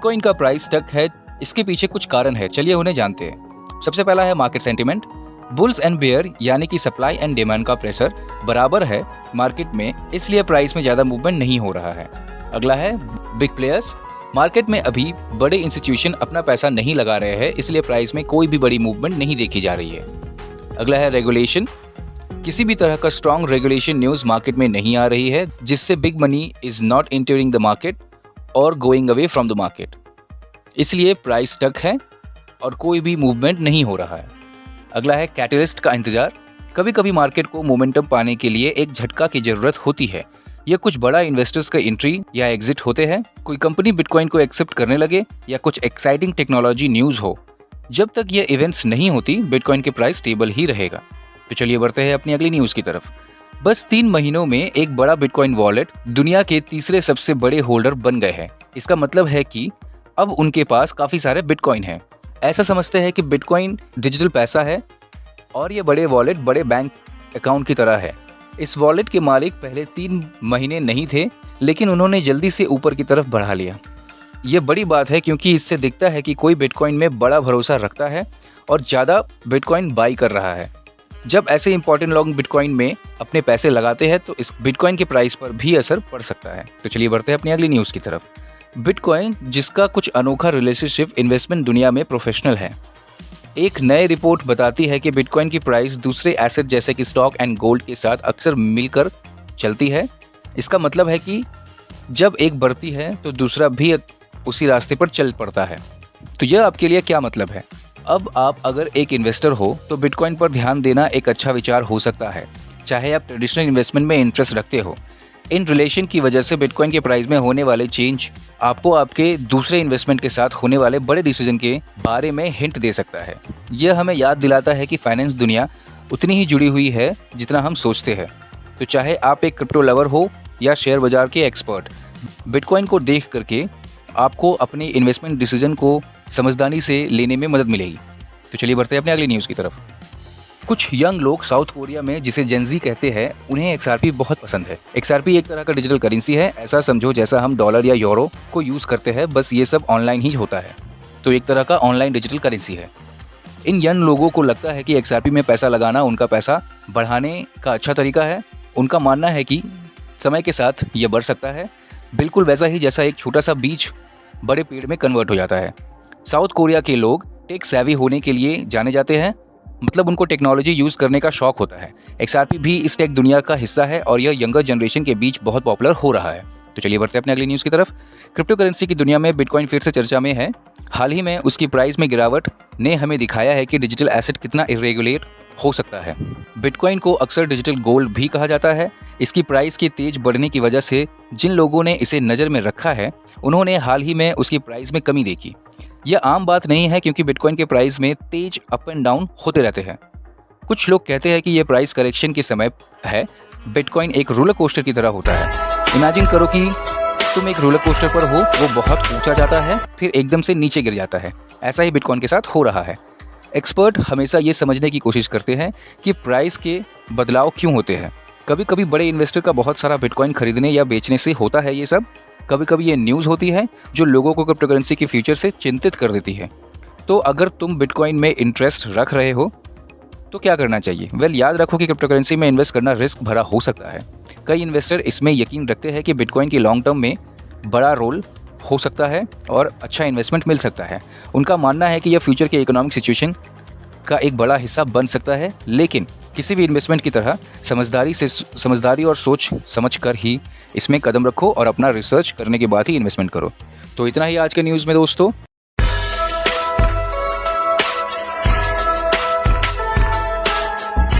Bitcoin का price stuck है, इसके पीछे कुछ कारण है, चलिए उन्हें जानते हैं। सबसे पहला है market sentiment. Bulls and bear यानी कि सप्लाई एंड डिमांड का प्रेशर बराबर है मार्केट में, इसलिए प्राइस में ज़्यादा मूवमेंट नहीं हो रहा है। अगला है बिग प्लेयर्स। मार्केट में अभी बड़े इंस्टीट्यूशन अपना पैसा नहीं लगा रहे हैं, इसलिए प्राइस में कोई भी बड़ी मूवमेंट नहीं देखी जा रही है। अगला है रेगुलेशन। किसी भी तरह का स्ट्रॉन्ग रेगुलेशन न्यूज़ मार्केट में नहीं आ रही है, जिससे big money is not entering the market और going away from the market, इसलिए प्राइस स्टक है और कोई भी मूवमेंट नहीं हो रहा है। अगला है कैटलिस्ट का इंतजार। कभी कभी मार्केट को मोमेंटम पाने के लिए एक झटका की जरूरत होती है। यह कुछ बड़ा इन्वेस्टर्स का एंट्री या एग्जिट होते हैं, कोई कंपनी बिटकॉइन को एक्सेप्ट करने लगे या कुछ एक्साइटिंग टेक्नोलॉजी न्यूज़ हो। जब तक ये इवेंट्स नहीं होती, बिटकॉइन के प्राइस स्टेबल ही रहेगा। तो चलिए बढ़ते हैं अपनी अगली न्यूज़ की तरफ। बस 3 महीनों में एक बड़ा बिटकॉइन वॉलेट दुनिया के तीसरे सबसे बड़े होल्डर बन गए हैं। इसका मतलब है कि अब उनके पास काफ़ी सारे बिटकॉइन हैं। ऐसा समझते हैं कि बिटकॉइन डिजिटल पैसा है और ये बड़े वॉलेट बड़े बैंक अकाउंट की तरह है। इस वॉलेट के मालिक पहले 3 महीने नहीं थे, लेकिन उन्होंने जल्दी से ऊपर की तरफ बढ़ा लिया। ये बड़ी बात है क्योंकि इससे दिखता है कि कोई बिटकॉइन में बड़ा भरोसा रखता है और ज़्यादा बिटकॉइन बाई कर रहा है। जब ऐसे इंपॉर्टेंट लोग बिटकॉइन में अपने पैसे लगाते हैं तो इस बिटकॉइन के प्राइस पर भी असर पड़ सकता है। तो चलिए बढ़ते हैं अपनी अगली न्यूज़ की तरफ। बिटकॉइन जिसका कुछ अनोखा रिलेशनशिप इन्वेस्टमेंट दुनिया में प्रोफेशनल है। एक नई रिपोर्ट बताती है कि बिटकॉइन की प्राइस दूसरे एसेट जैसे कि स्टॉक एंड गोल्ड के साथ अक्सर मिलकर चलती है। इसका मतलब है कि जब एक बढ़ती है तो दूसरा भी उसी रास्ते पर चल पड़ता है। तो यह आपके लिए क्या मतलब है? अब आप अगर एक इन्वेस्टर हो तो बिटकॉइन पर ध्यान देना एक अच्छा विचार हो सकता है, चाहे आप ट्रेडिशनल इन्वेस्टमेंट में इंटरेस्ट रखते हो। इन रिलेशन की वजह से बिटकॉइन के प्राइस में होने वाले चेंज आपको आपके दूसरे इन्वेस्टमेंट के साथ होने वाले बड़े डिसीजन के बारे में हिंट दे सकता है। यह हमें याद दिलाता है कि फाइनेंस दुनिया उतनी ही जुड़ी हुई है जितना हम सोचते हैं। तो चाहे आप एक क्रिप्टो लवर हो या शेयर बाजार के एक्सपर्ट, बिटकॉइन को देख करके आपको अपने इन्वेस्टमेंट डिसीजन को समझदारी से लेने में मदद मिलेगी। तो चलिए बढ़ते हैं अपने अगली न्यूज़ की तरफ। कुछ यंग लोग साउथ कोरिया में, जिसे जेनजी कहते हैं, उन्हें XRP बहुत पसंद है। XRP एक तरह का डिजिटल करेंसी है। ऐसा समझो जैसा हम डॉलर या यूरो को यूज़ करते हैं, बस ये सब ऑनलाइन ही होता है। तो एक तरह का ऑनलाइन डिजिटल करेंसी है। इन यंग लोगों को लगता है कि XRP में पैसा लगाना उनका पैसा बढ़ाने का अच्छा तरीका है। उनका मानना है कि समय के साथ ये बढ़ सकता है, बिल्कुल वैसा ही जैसा एक छोटा सा बीज बड़े पेड़ में कन्वर्ट हो जाता है। साउथ कोरिया के लोग टेक सेवी होने के लिए जाने जाते हैं, मतलब उनको टेक्नोलॉजी यूज़ करने का शौक होता है। XRP भी इस टेक दुनिया का हिस्सा है और यह यंगर जनरेशन के बीच बहुत पॉपुलर हो रहा है। तो चलिए बढ़ते हैं अपने अगली न्यूज़ की तरफ। क्रिप्टो करेंसी की दुनिया में बिटकॉइन फिर से चर्चा में है। हाल ही में उसकी प्राइस में गिरावट ने हमें दिखाया है कि डिजिटल एसेट कितना इरेगुलेट हो सकता है। बिटकॉइन को अक्सर डिजिटल गोल्ड भी कहा जाता है। इसकी प्राइस के तेज बढ़ने की वजह से जिन लोगों ने इसे नज़र में रखा है, उन्होंने हाल ही में उसकी प्राइस में कमी देखी। यह आम बात नहीं है क्योंकि बिटकॉइन के प्राइस में तेज अप एंड डाउन होते रहते हैं। कुछ लोग कहते हैं कि यह प्राइस करेक्शन के समय है। बिटकॉइन एक रोलर कोस्टर की तरह होता है। इमेजिन करो कि तुम एक रोलर कोस्टर पर हो, वो बहुत ऊंचा जाता है फिर एकदम से नीचे गिर जाता है। ऐसा ही बिटकॉइन के साथ हो रहा है। एक्सपर्ट हमेशा ये समझने की कोशिश करते हैं कि प्राइस के बदलाव क्यों होते हैं। कभी कभी बड़े इन्वेस्टर का बहुत सारा बिटकॉइन खरीदने या बेचने से होता है ये सब। कभी कभी ये न्यूज़ होती है जो लोगों को क्रिप्टो करेंसी के फ्यूचर से चिंतित कर देती है। तो अगर तुम बिटकॉइन में इंटरेस्ट रख रहे हो तो क्या करना चाहिए? याद रखो कि क्रिप्टो करेंसी में इन्वेस्ट करना रिस्क भरा हो सकता है। कई इन्वेस्टर इसमें यकीन रखते हैं कि बिटकॉइन की लॉन्ग टर्म में बड़ा रोल हो सकता है और अच्छा इन्वेस्टमेंट मिल सकता है। उनका मानना है कि यह फ्यूचर के इकोनॉमिक सिचुएशन का एक बड़ा हिस्सा बन सकता है, लेकिन किसी भी इन्वेस्टमेंट की तरह समझदारी और सोच समझ कर ही इसमें कदम रखो और अपना रिसर्च करने के बाद ही इन्वेस्टमेंट करो। तो इतना ही आज के न्यूज़ में दोस्तों।